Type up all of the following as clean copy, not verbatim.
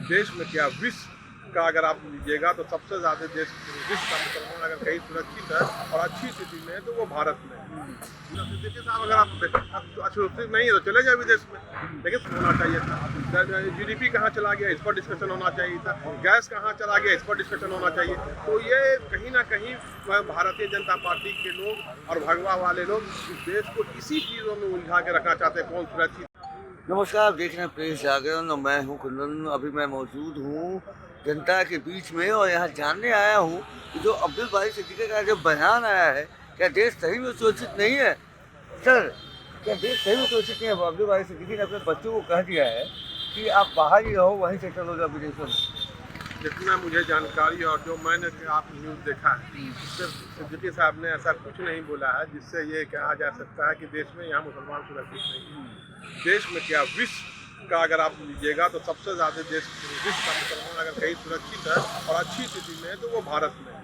देश में क्या विश्व का अगर आप लीजिएगा तो सबसे ज़्यादा देश विश्व का मुसलमान अगर कहीं सुरक्षित है और अच्छी स्थिति में है तो वो भारत में है। देखिए साहब, अगर आप सुरक्षित नहीं है तो चले जाए विदेश में, लेकिन होना चाहिए था। जीडीपी कहाँ चला गया इस पर डिस्कशन होना चाहिए था। गैस कहाँ चला गया इस पर डिस्कशन होना चाहिए। तो ये कहीं ना कहीं भारतीय जनता पार्टी के लोग और भगवा वाले लोग इस देश को इसी चीज़ों में उलझा के रखना चाहते हैं। कौन सुरक्षित। नमस्कार, आप देख रहे हैं प्रेस जागरण और मैं हूं कुंदन। अभी मैं मौजूद हूं जनता के बीच में और यहां जानने आया हूं कि जो अब्दुल बारी सिद्दीकी का जो बयान आया है, क्या देश सही में सुरक्षित नहीं है? सर, क्या देश सही में सुरक्षित नहीं है? अब्दुल बारी सिद्दीकी ने अपने बच्चों को कह दिया है कि आप बाहर ही रहो, वहीं से चलो जाओ विदेशों में। जितना मुझे जानकारी और जो मैंने आप न्यूज़ देखा है, सिद्दीकी साहब ने ऐसा कुछ नहीं बोला है जिससे ये कहा जा सकता है कि देश में यहाँ मुसलमान सुरक्षित नहीं है। देश में क्या विश्व का अगर आप लीजिएगा तो सबसे ज़्यादा देश विश्व का मुसलमान अगर कहीं सुरक्षित है और अच्छी स्थिति में है तो वो भारत में है।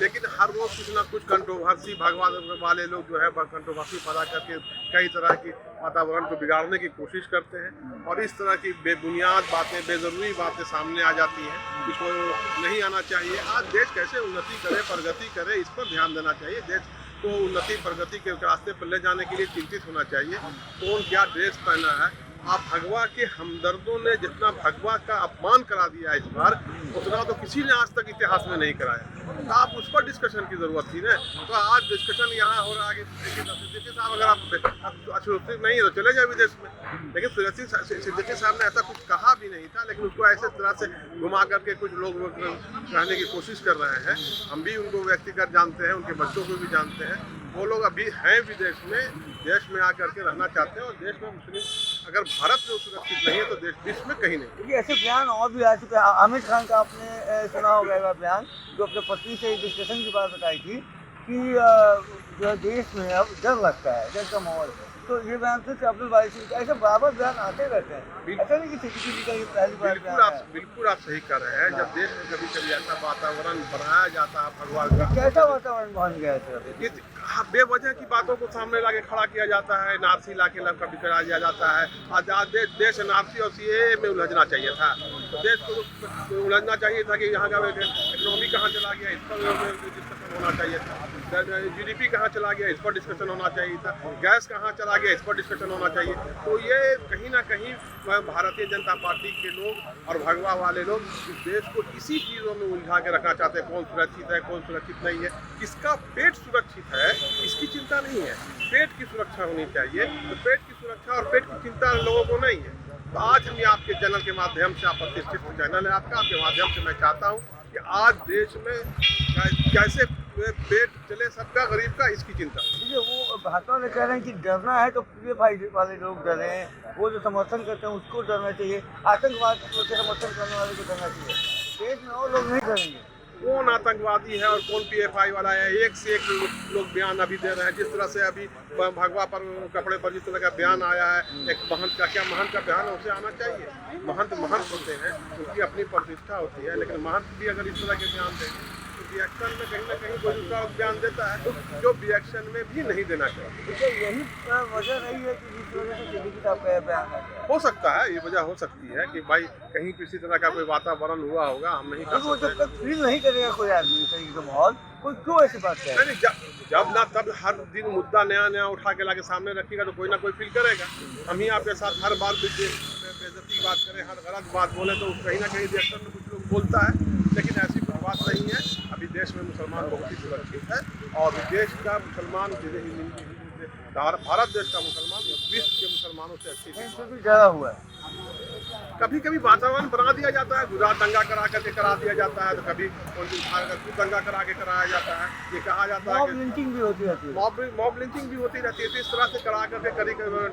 लेकिन हर रोज़ कुछ ना कुछ कंट्रोवर्सी भगवा वाले लोग जो है कंट्रोवर्सी पैदा करके कई तरह की वातावरण को बिगाड़ने की कोशिश करते हैं और इस तरह की बेबुनियाद बातें, बेज़रूरी बातें सामने आ जाती हैं, इसको नहीं आना चाहिए। आज देश कैसे उन्नति करे, प्रगति करे, इस पर ध्यान देना चाहिए। देश को उन्नति प्रगति के रास्ते पर ले जाने के लिए चिंतित होना चाहिए। कौन क्या ड्रेस पहना है। आप भगवा के हमदर्दों ने जितना भगवा का अपमान करा दिया इस बार, उतना तो किसी ने आज तक इतिहास में नहीं कराया। तो आप उस पर डिस्कशन की ज़रूरत थी ना। तो आज डिस्कशन यहाँ हो रहा है कि सिद्दीकी साहब अगर आप सुरक्षित नहीं है तो चले जाए विदेश में, लेकिन सिद्दीकी साहब ने ऐसा कुछ कहा भी नहीं था, लेकिन उसको ऐसे तरह से घुमा करके कुछ लोग कहने की कोशिश कर रहे हैं। हम भी उनको व्यक्तिगत जानते हैं, उनके बच्चों को भी जानते हैं। वो लोग अभी हैं विदेश में, देश में आकर के रहना चाहते हैं और देश में मुस्लिम अगर भारत में सुरक्षित नहीं है तो देश विश्व में कहीं नहीं। देखिए, ऐसे बयान और भी आ चुके हैं। आमिर खान का आपने सुना होगा बयान, जो अपने पत्नी से डिस्कशन की बात बताई थी कि जो देश में अब डर लगता है, डर का माहौल है। तो ये बयान से अब्दुल बारी सिद्दीकी ऐसे बराबर बयान आते रहते हैं। ऐसा नहीं कि सिद्दीकी जी का ये पहली बार बिल्कुल आप सही कर रहे हैं। जब देश में कभी कभी ऐसा वातावरण बनाया जाता है भगवान का, कैसा वातावरण बन गया है? बेवजह की बातों को सामने लाके खड़ा किया जाता है। नारसी लाके कभी करा दिया जाता है। आज देश नारसी और सीएए में उलझना चाहिए था। तो देश को उलझना चाहिए था कि यहाँ का इकोनॉमी कहाँ चला गया इस पर डिस्कशन होना चाहिए था। जीडीपी कहाँ चला गया इस पर डिस्कशन होना चाहिए था। गैस कहाँ चला गया इस पर डिस्कशन होना चाहिए। तो ये कहीं ना कहीं भारतीय जनता पार्टी के लोग और भगवा वाले लोग इस देश को इसी चीज़ों में उलझा के रखना चाहते हैं। कौन सुरक्षित है, कौन सुरक्षित नहीं है, किसका पेट सुरक्षित है इसकी चिंता नहीं है। पेट की सुरक्षा होनी चाहिए। तो पेट की सुरक्षा और पेट की चिंता लोगों को नहीं है। तो आज हम आपके चैनल के माध्यम से, आप प्रतिष्ठित चैनल है आपका, आपके माध्यम से मैं चाहता हूँ कि आज देश में कैसे पेट चले सबका, गरीब का, इसकी चिंता। देखिए, वो भाजपा वाले कह रहे हैं कि डरना है तो पीएफआई वाले लोग डरे हैं, वो जो समर्थन करते हैं उसको डरना चाहिए, आतंकवाद को समर्थन करने वाले को डरना चाहिए। देश में और लोग नहीं डरेंगे। कौन आतंकवादी है और कौन पीएफआई वाला है? एक से एक लोग बयान अभी दे रहे हैं। जिस तरह से अभी भगवा पर कपड़े पर जिस तरह का बयान आया है, एक महंत का, क्या महंत का बयान उसे आना चाहिए? महंत होते हैं, उनकी अपनी प्रतिष्ठा होती है, लेकिन महंत भी अगर इस तरह के बयान दें तो रिएक्शन में कहीं ना कहीं कोई दूसरा बयान देता है जो रिएक्शन में भी नहीं देना चाहिए। तो यही वजह नहीं है कि जिस वजह से सिद्दीकी साहब का बयान आ गया। हो सकता है, ये वजह हो सकती है कि भाई कहीं किसी तरह का कोई वातावरण हुआ होगा, हम नहीं कर सकते। जब तक फील नहीं करेगा कोई आदमी तरीके का माहौल, कोई क्यों ऐसी बात करेगा? जब ना तब हर दिन मुद्दा नया उठा के लाके सामने रखिएगा तो कोई ना कोई फील करेगा। हम ही आपके साथ हर बार बेइज्जती बात करें, हर गलत बात बोले तो कहीं ना कहीं रिएक्शन में कुछ लोग बोलता है, लेकिन ऐसी कोई बात नहीं है। अभी देश में मुसलमान बहुत ही सुरक्षित है और देश का मुसलमान, भारत देश का मुसलमान विश्व के मुसलमानों से अच्छी ज़्यादा हुआ है। कभी कभी वातावरण बना दिया जाता है, गुजरात दंगा करा करके करा दिया जाता है, तो कभी दंगा करा के कराया जाता है। ये कहा जाता है मॉब लिंचिंग भी होती रहती है। मॉब लिंचिंग भी होती रहती है। तो इस तरह से करा करके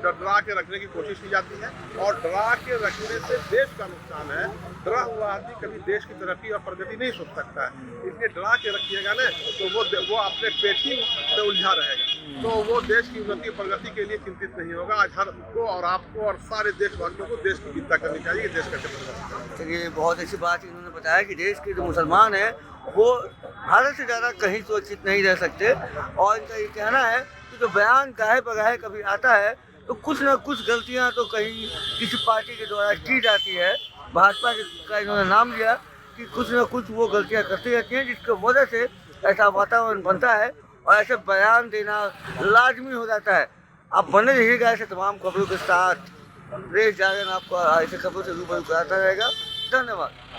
डरा के रखने की कोशिश की जाती है और डरा के रखने से देश का नुकसान है। डरा हुआ आदमी कभी देश की तरक्की और प्रगति नहीं सोच सकता है। इसलिए डरा के रखिएगा ना तो वो अपने पेट ही में उलझा रहेगा, तो वो देश की उन्नति प्रगति के लिए चिंतित नहीं होगा। आज हर को और आपको और सारे देशवासियों को देश की चिंता करनी चाहिए। देश कैसे प्रगति। चलिए, बहुत अच्छी बात इन्होंने बताया कि देश के जो मुसलमान हैं वो भारत से ज़्यादा कहीं सुरक्षित नहीं रह सकते। और इनका ये कहना है कि जो बयान गाहे बगाहे कभी आता है तो कुछ ना कुछ गलतियां तो कहीं किसी पार्टी के द्वारा की जाती है, भाजपा का इन्होंने नाम लिया कि कुछ न कुछ वो गलतियां करती रहती हैं, जिसकी वजह से ऐसा वातावरण बनता है और ऐसे बयान देना लाजमी हो जाता है। आप बने रहिएगा ऐसे तमाम खबरों के साथ। प्रेस जागरण आपको ऐसे खबरों से रूबरू कराता रहेगा। धन्यवाद।